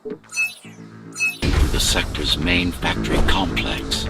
Through the sector's main factory complex.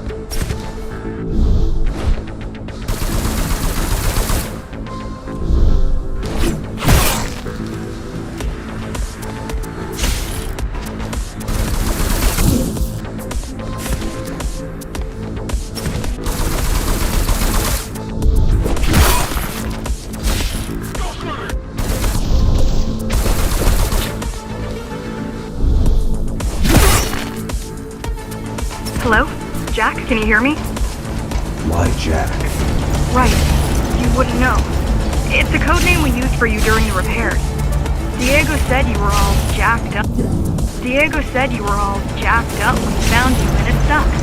Hello? Jack, can you hear me? Why Jack? Right. You wouldn't know. It's a code name we used for you during the repairs. Diego said you were all jacked up. Diego said you were all jacked up when he found you, and it sucks.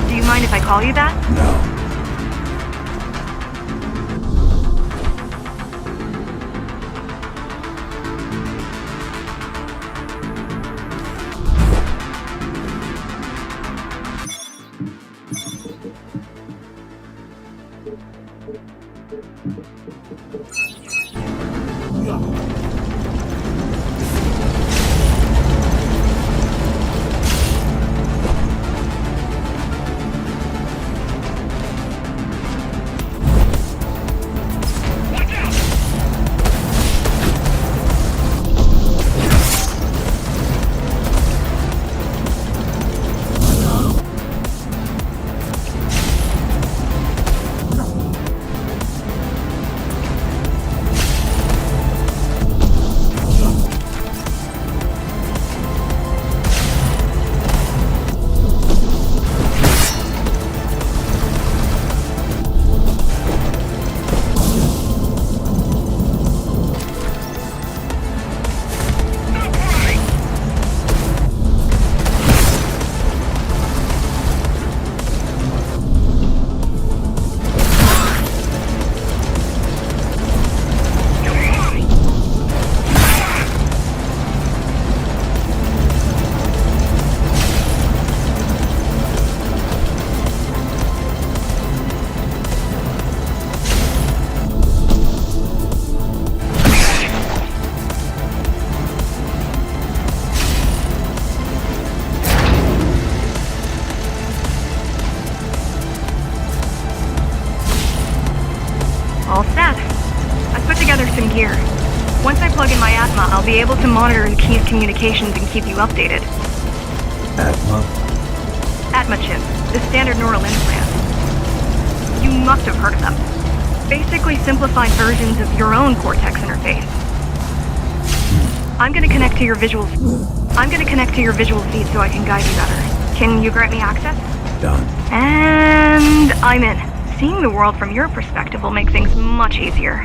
Do you mind if I call you that? No. All set. I put together some gear. Once I plug in my Atma, I'll be able to monitor the key's communications and keep you updated. Atma? Atma chip, the standard neural implant. You must have heard of them. Basically simplified versions of your own Cortex interface. I'm gonna connect to your visual feed so I can guide you better. Can you grant me access? Done. And I'm in. Seeing the world from your perspective will make things much easier.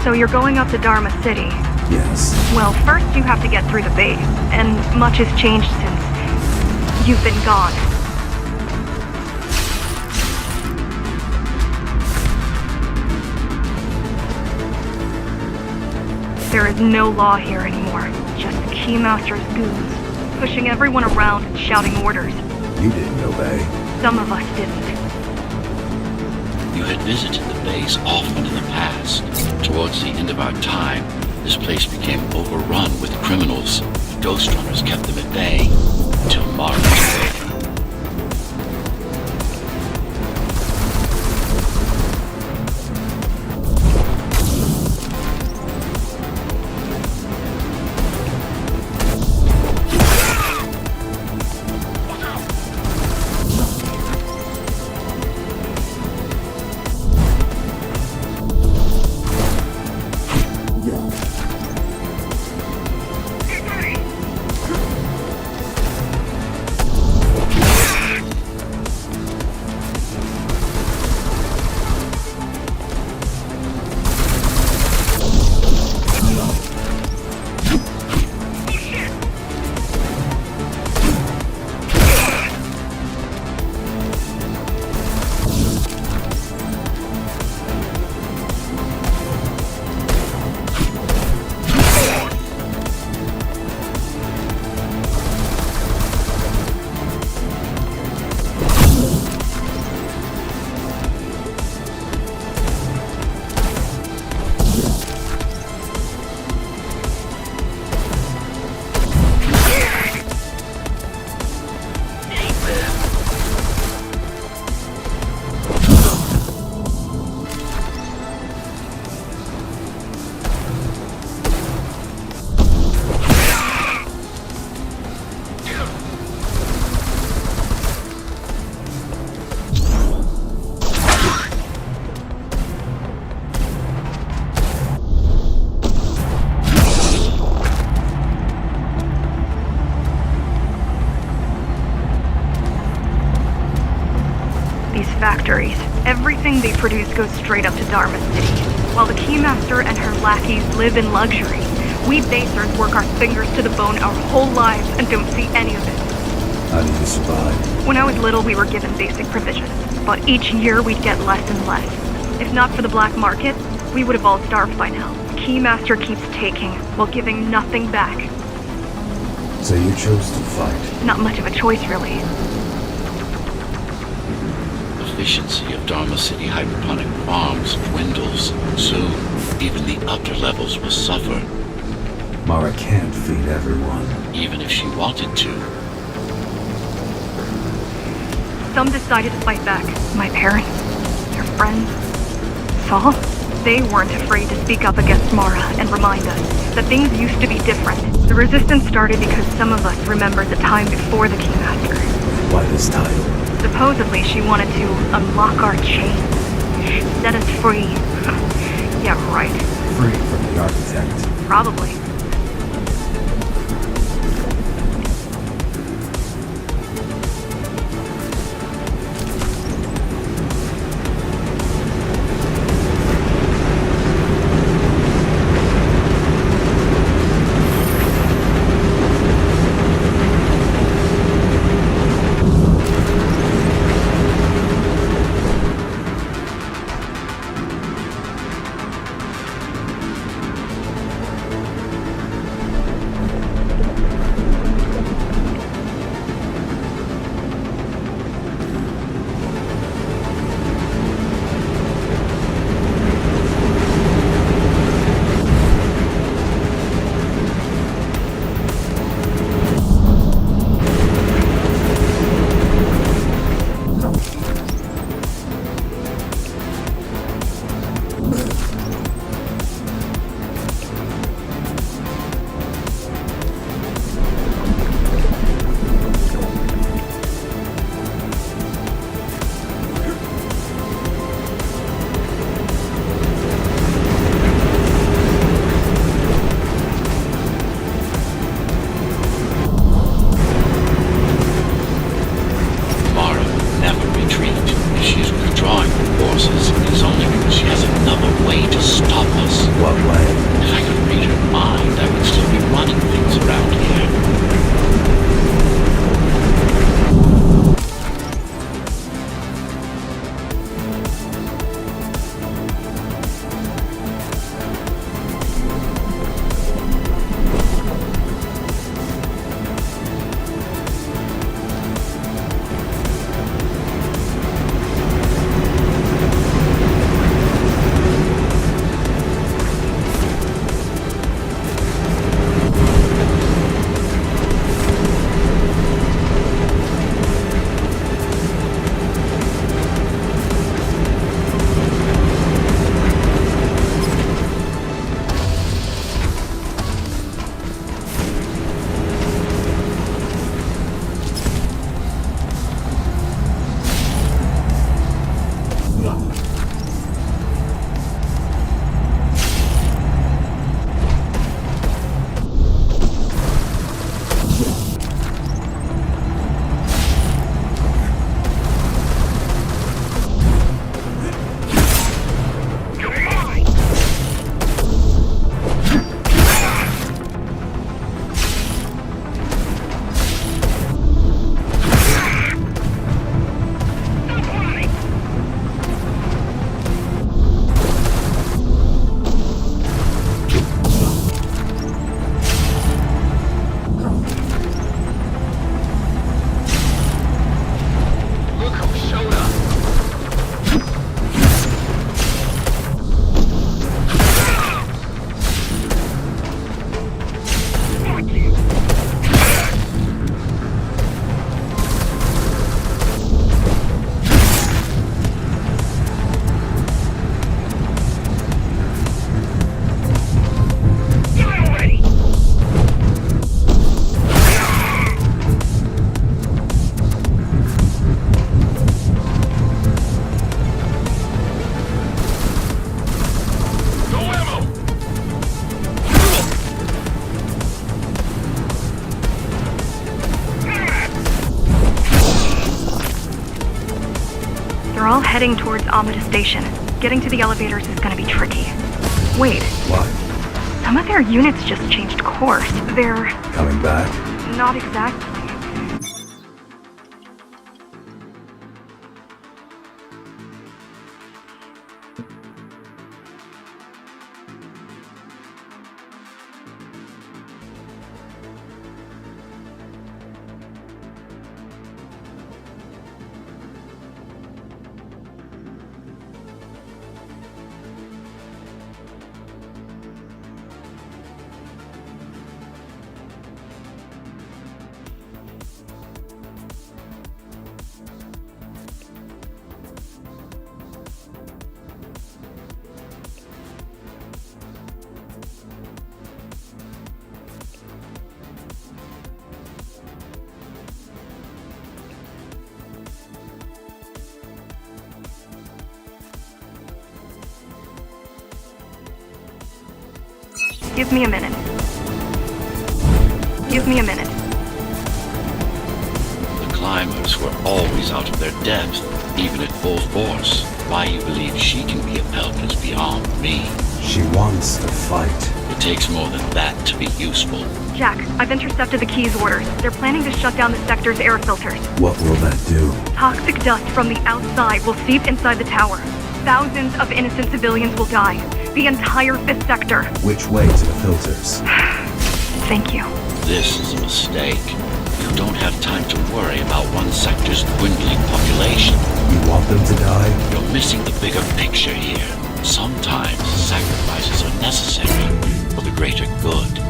So you're going up to Dharma City. Yes. Well, first you have to get through the base, and much has changed since you've been gone. There is no law here anymore, just Keymaster's goons. pushing everyone around and shouting orders. You didn't obey. Some of us didn't. You had visited the base often in the past. Towards the end of our time, this place became overrun with criminals. Ghostrunners kept them at bay until Mara took over. Factories. Everything they produce goes straight up to Dharma City. While the Keymaster and her lackeys live in luxury, we basers work our fingers to the bone our whole lives and don't see any of it. How do you survive? When I was little, we were given basic provisions, but each year we'd get less and less. If not for the black market, we would have all starved by now. The Keymaster keeps taking, while giving nothing back. So you chose to fight? Not much of a choice, really. Efficiency of Dharma City hydroponic farms dwindles. Soon, even the upper levels will suffer. Mara can't feed everyone. Even if she wanted to. Some decided to fight back. My parents, their friends, Saul. They weren't afraid to speak up against Mara and remind us that things used to be different. The resistance started because some of us remembered the time before the Keymaster. Why this title? Supposedly, she wanted to unlock our chains. Set us free. Yeah, right. Free from the architect. Probably. They're all heading towards Amida Station. Getting to the elevators is gonna be tricky. Wait, What? some of their units just changed course. They're Coming back? not exactly. Give me a minute. Give me a minute. The climbers were always out of their depth, even at full force. Why you believe she can be of help is beyond me. She wants to fight. It takes more than that to be useful. Jack, I've intercepted the Key's orders. They're planning to shut down the sector's air filters. What will that do? Toxic dust from the outside will seep inside the tower. Thousands of innocent civilians will die. The entire 5th sector. Which way to the filters? Thank you. This is a mistake. You don't have time to worry about one sector's dwindling population. You want them to die? You're missing the bigger picture here. Sometimes sacrifices are necessary for the greater good.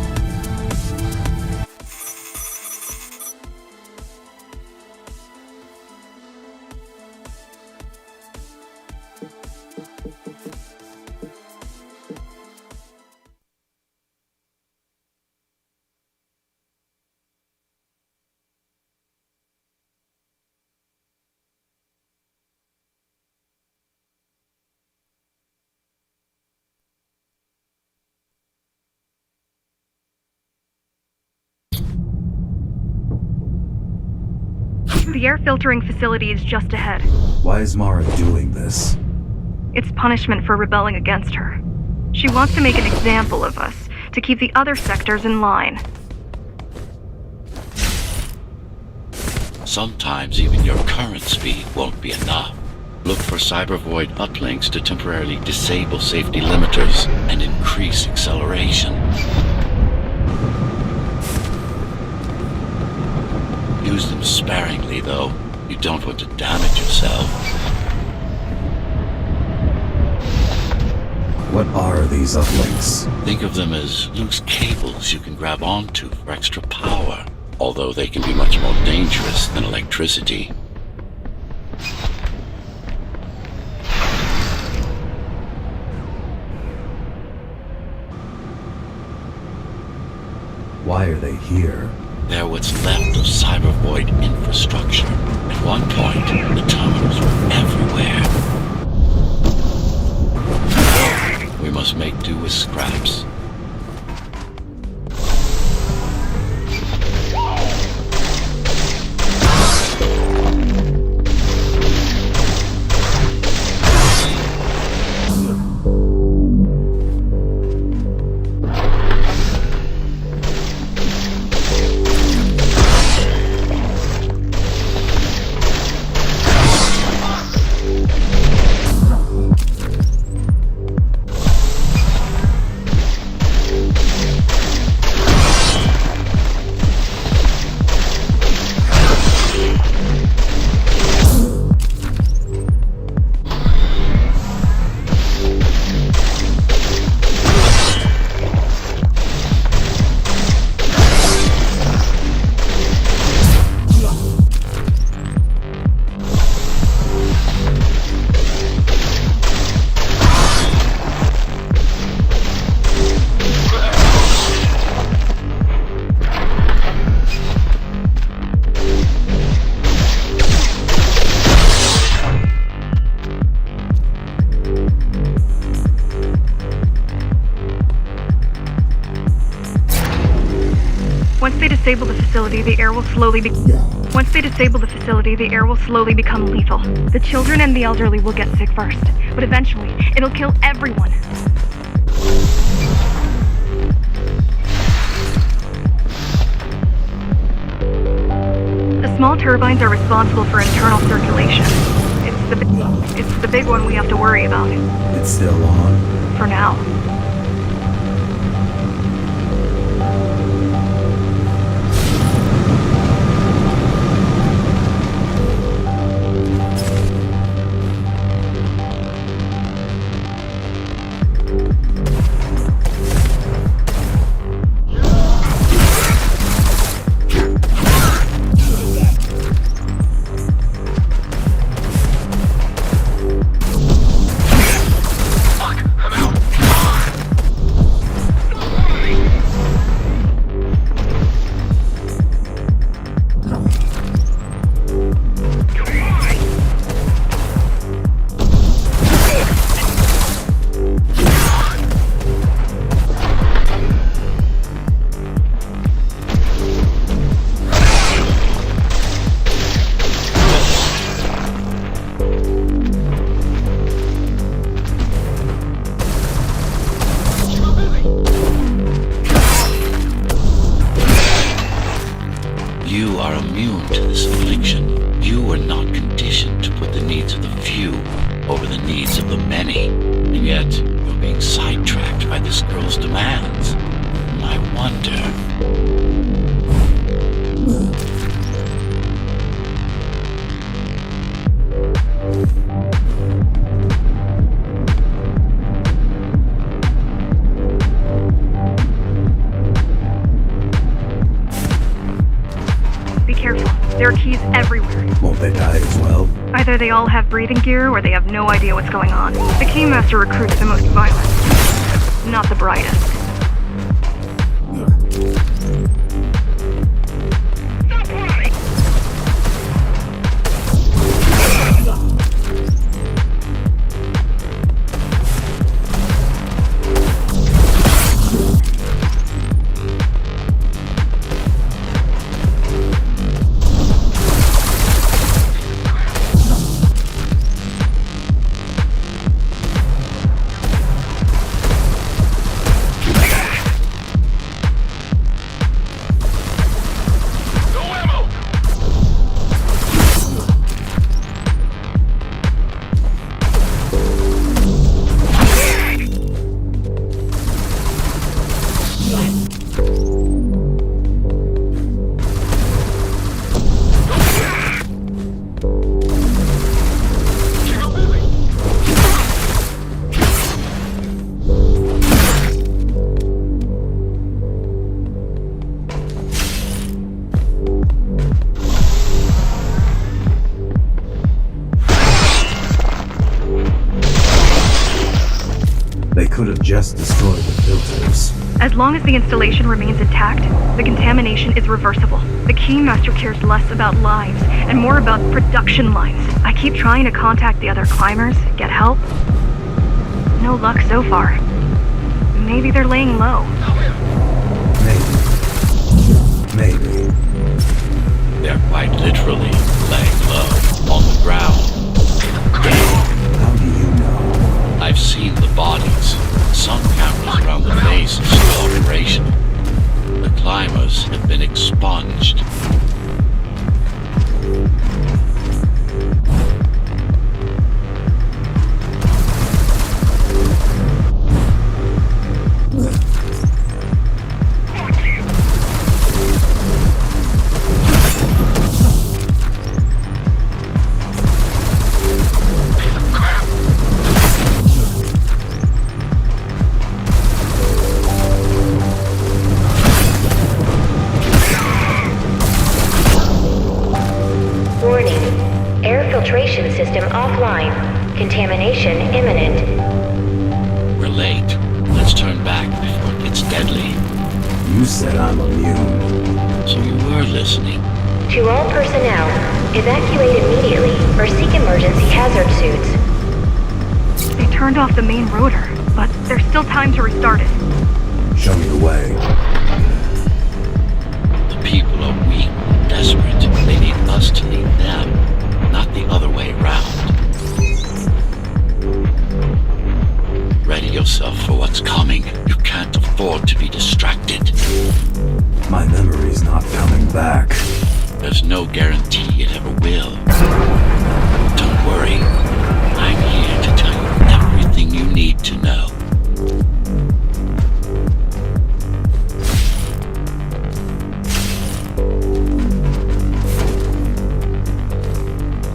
The air filtering facility is just ahead. Why is Mara doing this? It's punishment for rebelling against her. She wants to make an example of us, to keep the other sectors in line. Sometimes even your current speed won't be enough. Look for cybervoid uplinks to temporarily disable safety limiters and increase acceleration. Use them sparingly, though. You don't want to damage yourself. What are these uplinks? Think of them as loose cables you can grab onto for extra power, although they can be much more dangerous than electricity. Why are they here? They're what's left of cybervoid infrastructure. At one point, the terminals were everywhere. We must make do with scraps. Once they disable the facility, the air will slowly be... Once they disable the facility, the air will slowly become lethal. The children and the elderly will get sick first, but eventually, it'll kill everyone. The small turbines are responsible for internal circulation. It's the big one we have to worry about. It's still on? For now. You are immune to this affliction. You are not conditioned to put the needs of the few over the needs of the many. And yet, you're being sidetracked by this girl's demands. And I wonder... Be careful. There are keys everywhere. Won't they die as well? Either they all have breathing gear or they have no idea what's going on. The Keymaster recruits the most violent, not the brightest. They could have just destroyed the filters. As long as the installation remains intact, the contamination is reversible. The Keymaster cares less about lives and more about production lines. I keep trying to contact the other climbers, get help. No luck so far. Maybe they're laying low. Maybe. They're quite literally laying low on the ground. How do you know? I've seen the bodies. Some cameras around the base are still operational. The climbers have been expunged. Filtration system offline. Contamination imminent. We're late. Let's turn back before it gets deadly. You said I'm immune. So you were listening. To all personnel, evacuate immediately or seek emergency hazard suits. They turned off the main rotor, but there's still time to restart it. Show me the way. The people are weak. desperate. They need us to lead them, not the other way around. Ready yourself for what's coming. You can't afford to be distracted. My memory's not coming back. There's no guarantee it ever will. Don't worry. I'm here to tell you everything you need to know.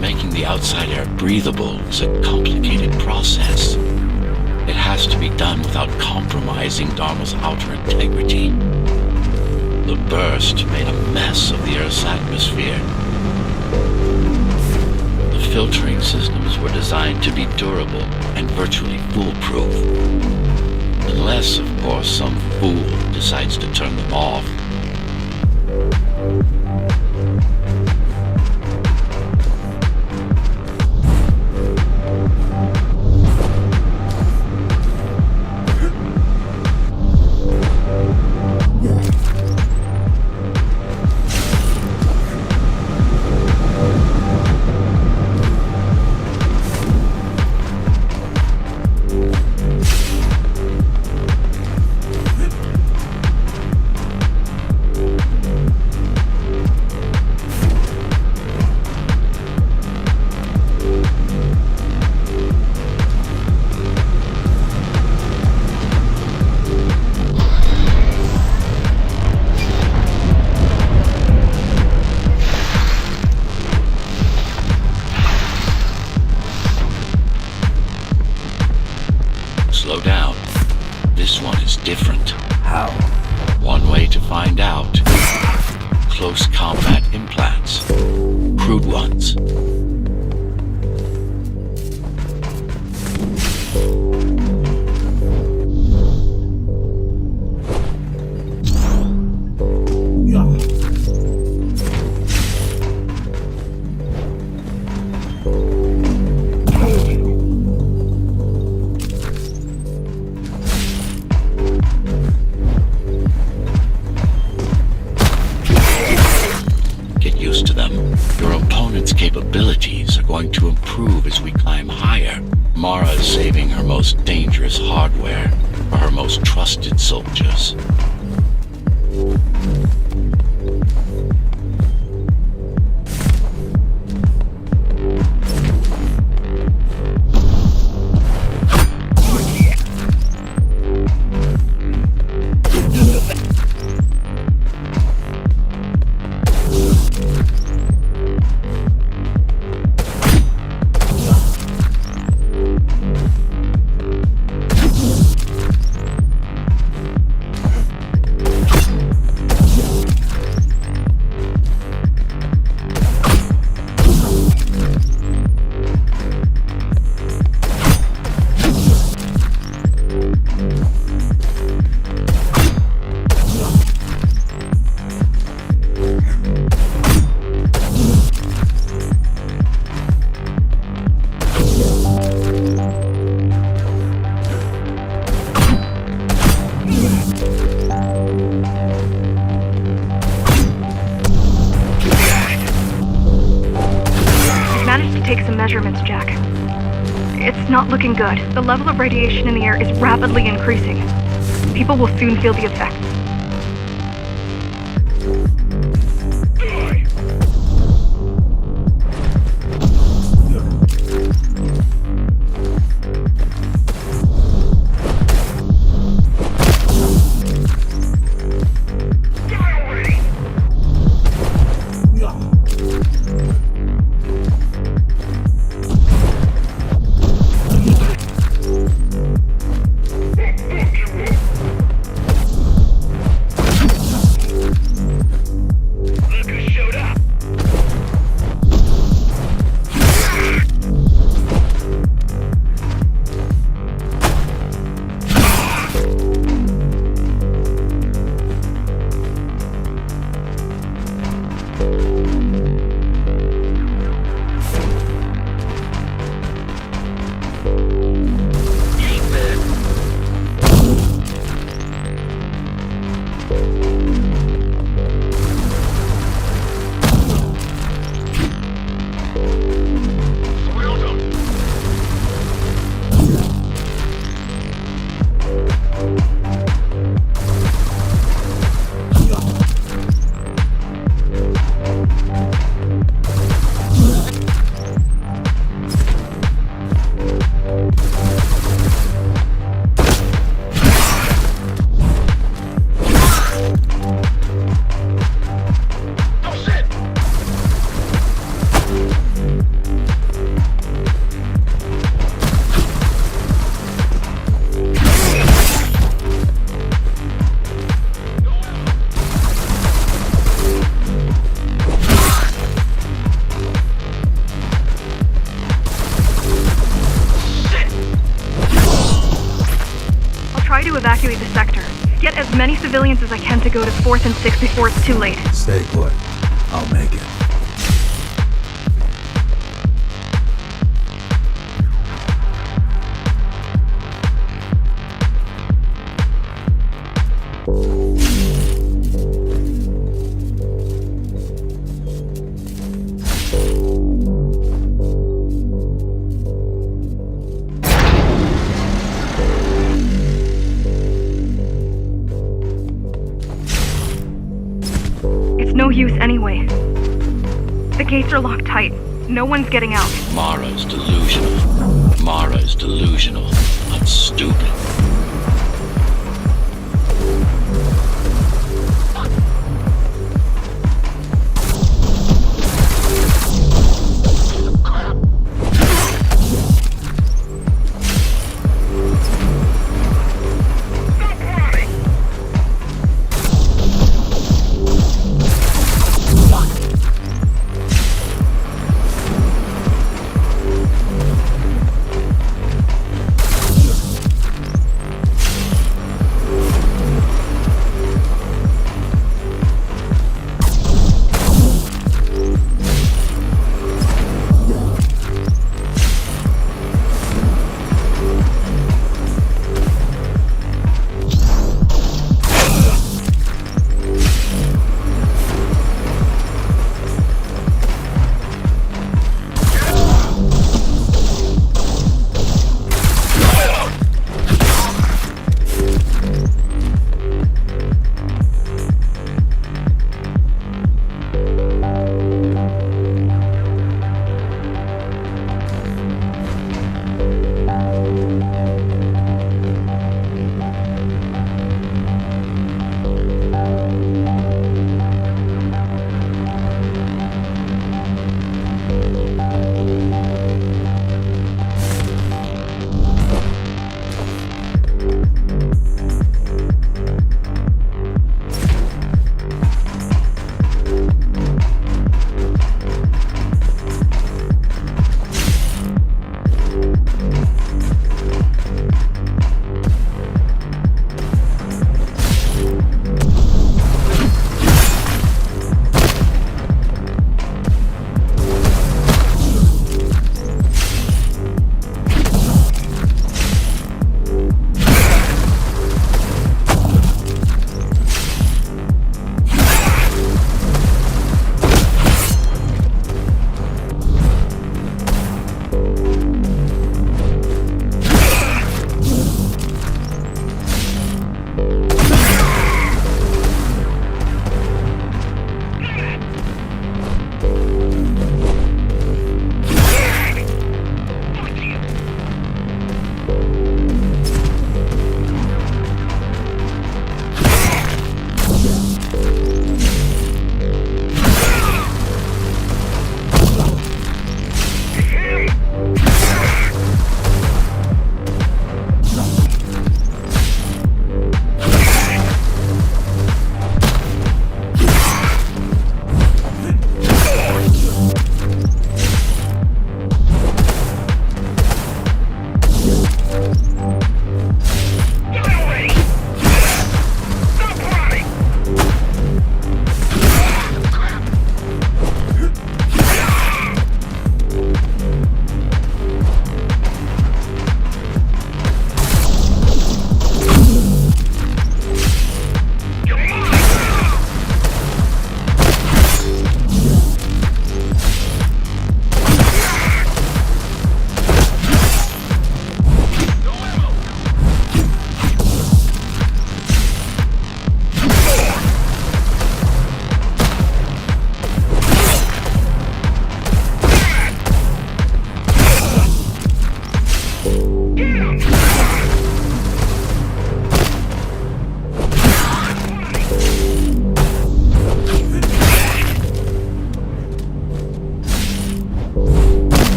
Making the outside air breathable is a complicated process. It has to be done without compromising Dharma's outer integrity. The burst made a mess of the Earth's atmosphere. The filtering systems were designed to be durable and virtually foolproof. Unless, of course, some fool decides to turn them off. Slow down. This one is different. How? One way to find out. Close combat implants. Crude ones. Capabilities are going to improve as we climb higher. Mara is saving her most dangerous hardware for her most trusted soldiers. Measurements, Jack. It's not looking good. The level of radiation in the air is rapidly increasing. People will soon feel the effects. evacuate the sector. Get as many civilians as I can to go to 4th and 6th before it's too late. Stay put. I'll make it. No use anyway. The gates are locked tight. No one's getting out. Mara's delusional. Mara's delusional. I'm stupid.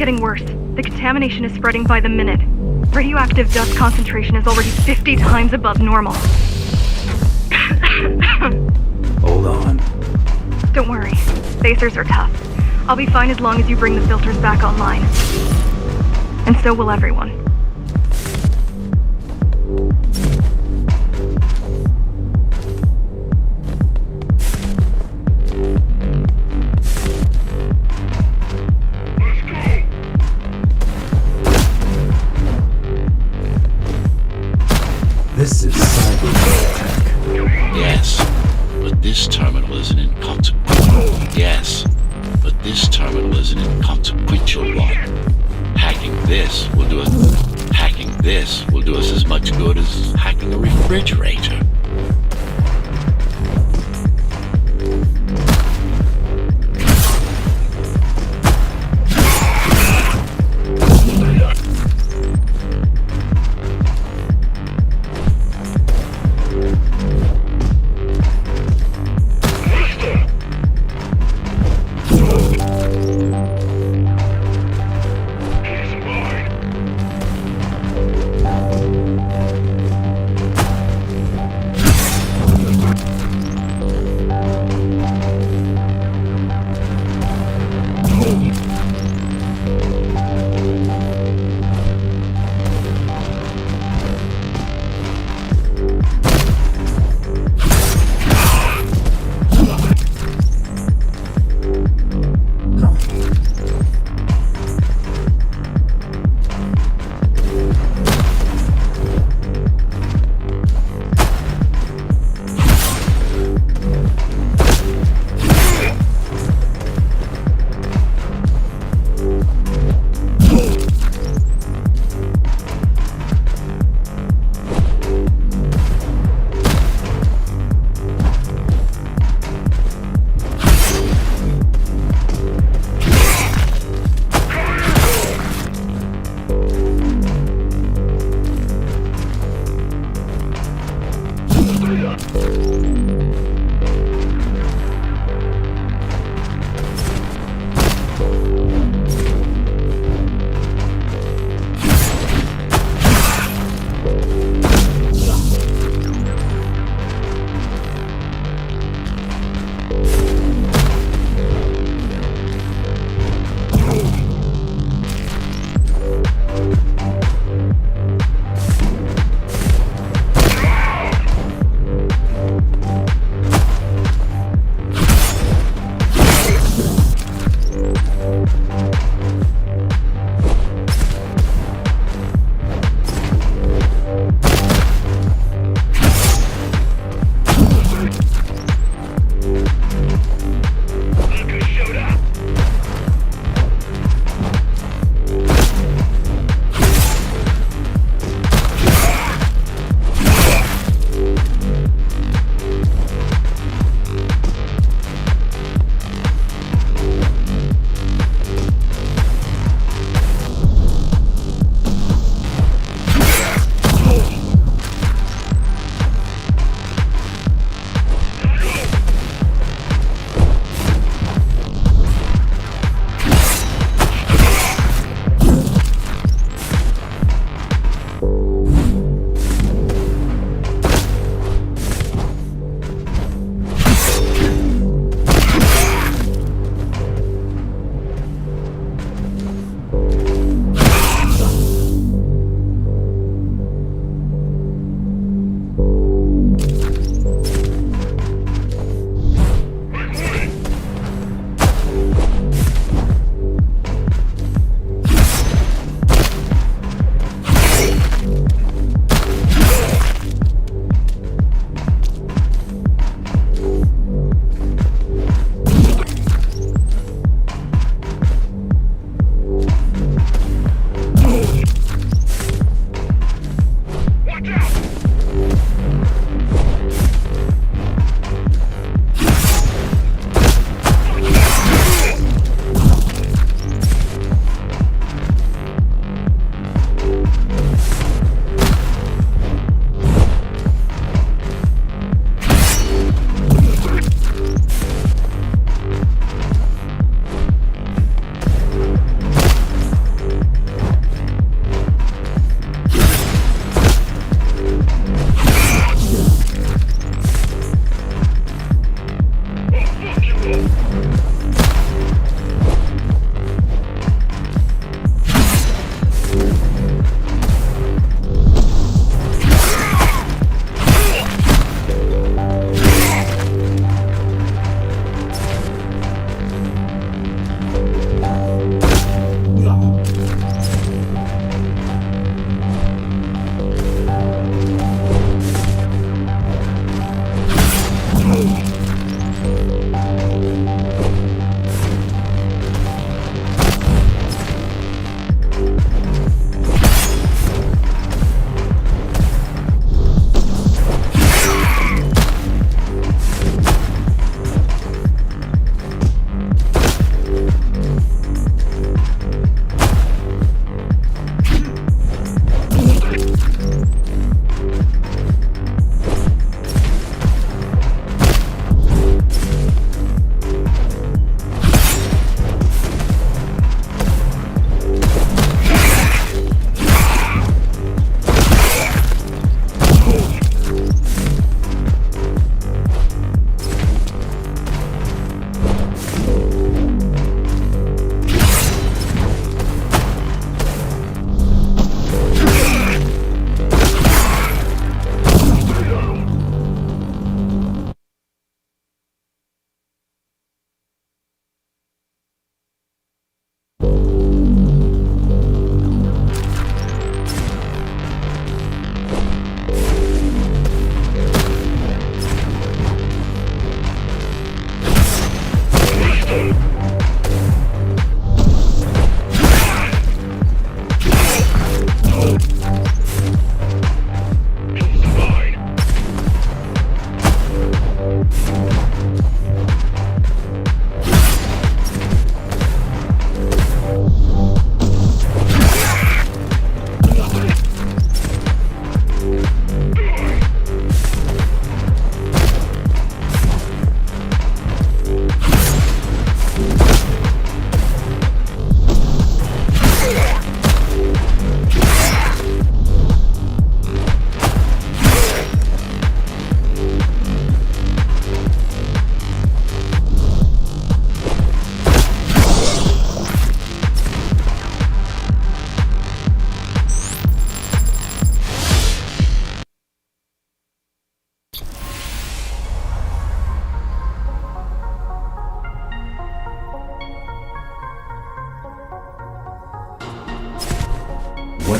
getting worse. The contamination is spreading by the minute. Radioactive dust concentration is already 50 times above normal. Hold on. Don't worry. Spacers are tough. I'll be fine as long as you bring the filters back online. And so will everyone. This is cyber. Yes, but this terminal is an inconsequential. Yes, but this terminal is an inconsequential one. Hacking this will do us as much good as hacking a refrigerator.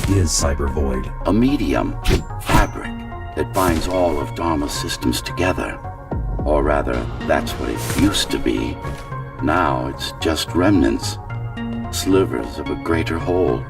What is Cyber Void? A medium, fabric, that binds all of Dharma's systems together. Or rather, that's what it used to be. Now it's just remnants, slivers of a greater whole.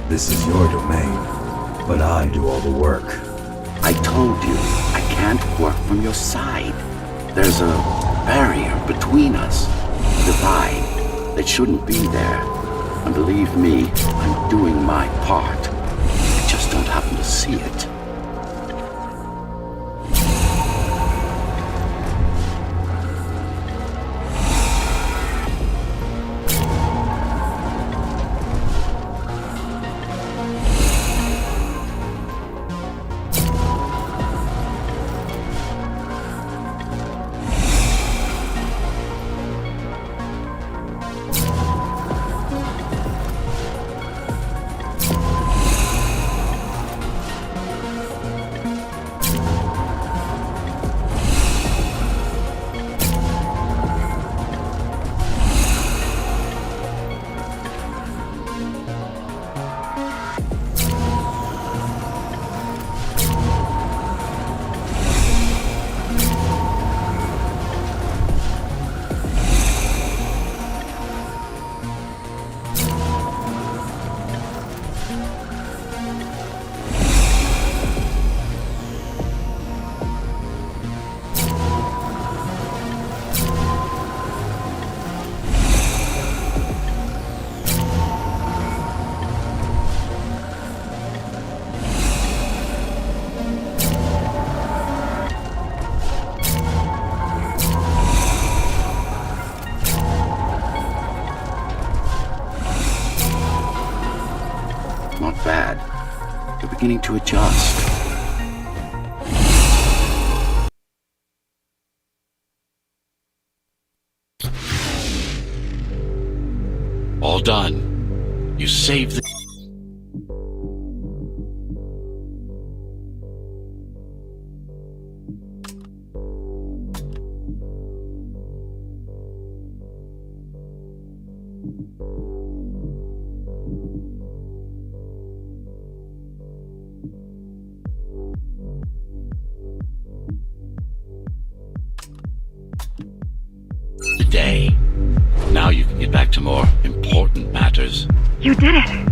This is your domain, but I do all the work. I told you, I can't work from your side. There's a barrier between us, a divide that shouldn't be there. And believe me, I'm doing my part. I just don't happen to see it. Not bad. They're beginning to adjust. All done. You saved the... day. Now you can get back to more important matters. You did it!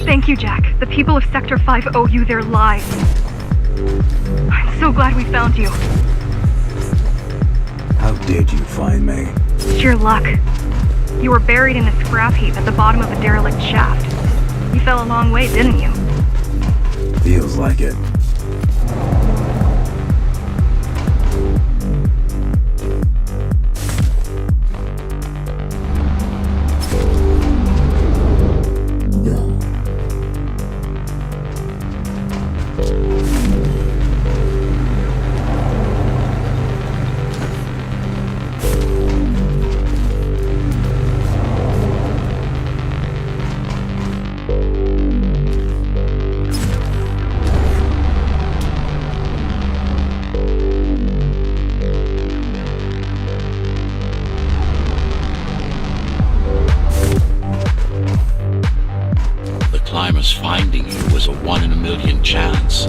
Thank you, Jack. The people of Sector 5 owe you their lives. I'm so glad we found you. How did you find me? Sheer luck. You were buried in a scrap heap at the bottom of a derelict shaft. You fell a long way, didn't you? Feels like it. Finding you was a 1 in a million chance.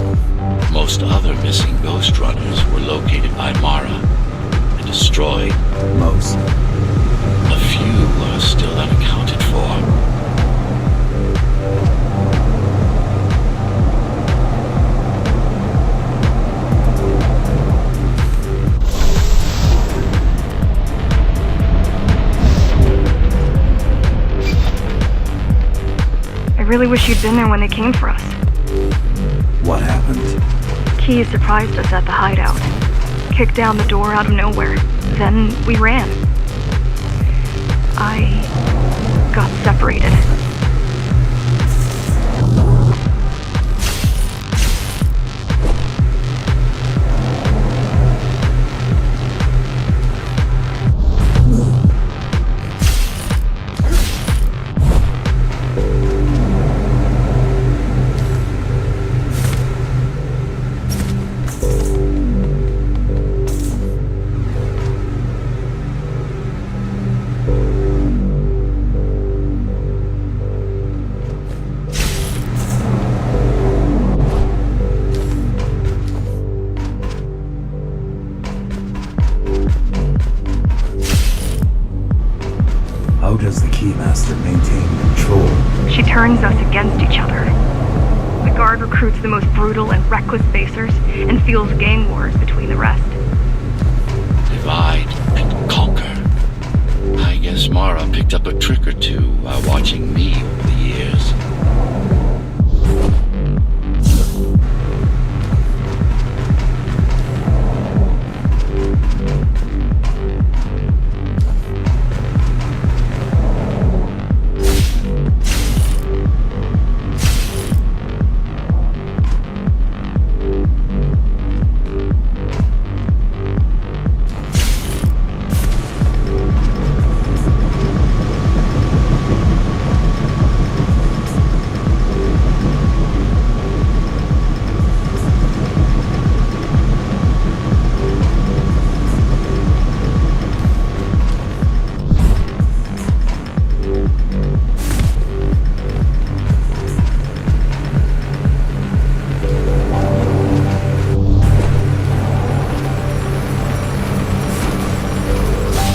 Most other missing Ghostrunners were located by Mara and destroyed. Most. A few are still unaccounted for. I really wish you'd been there when they came for us. What happened? Keys surprised us at the hideout. Kicked down the door out of nowhere. Then we ran. I got separated. How does the Keymaster maintain control? She turns us against each other. The Guard recruits the most brutal and reckless basers and fuels gang wars between the rest. Divide and conquer. I guess Mara picked up a trick or two while watching me over the years.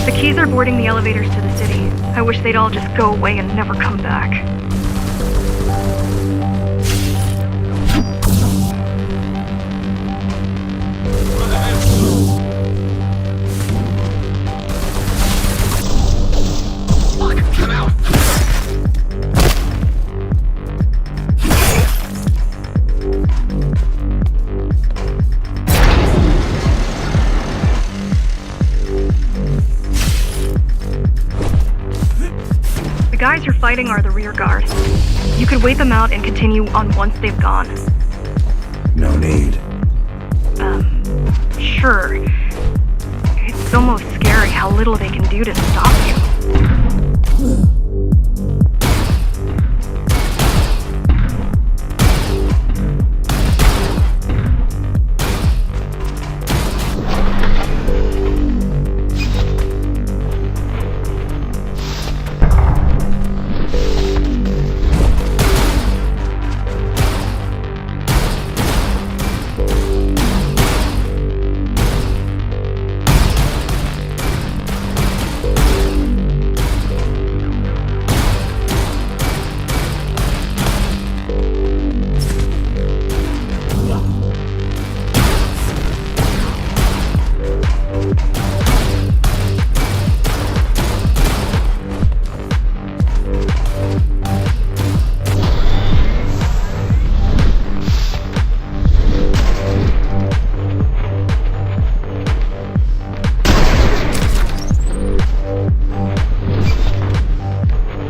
The Keys are boarding the elevators to the city. I wish they'd all just go away and never come back. The guys you're fighting fighting are the rear guard. You could wait them out and continue on once they've gone. No need. Sure. It's almost scary how little they can do to stop you.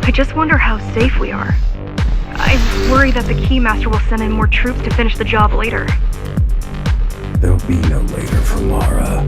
I just wonder how safe we are. I worry that the Keymaster will send in more troops to finish the job later. There'll be no later for Mara.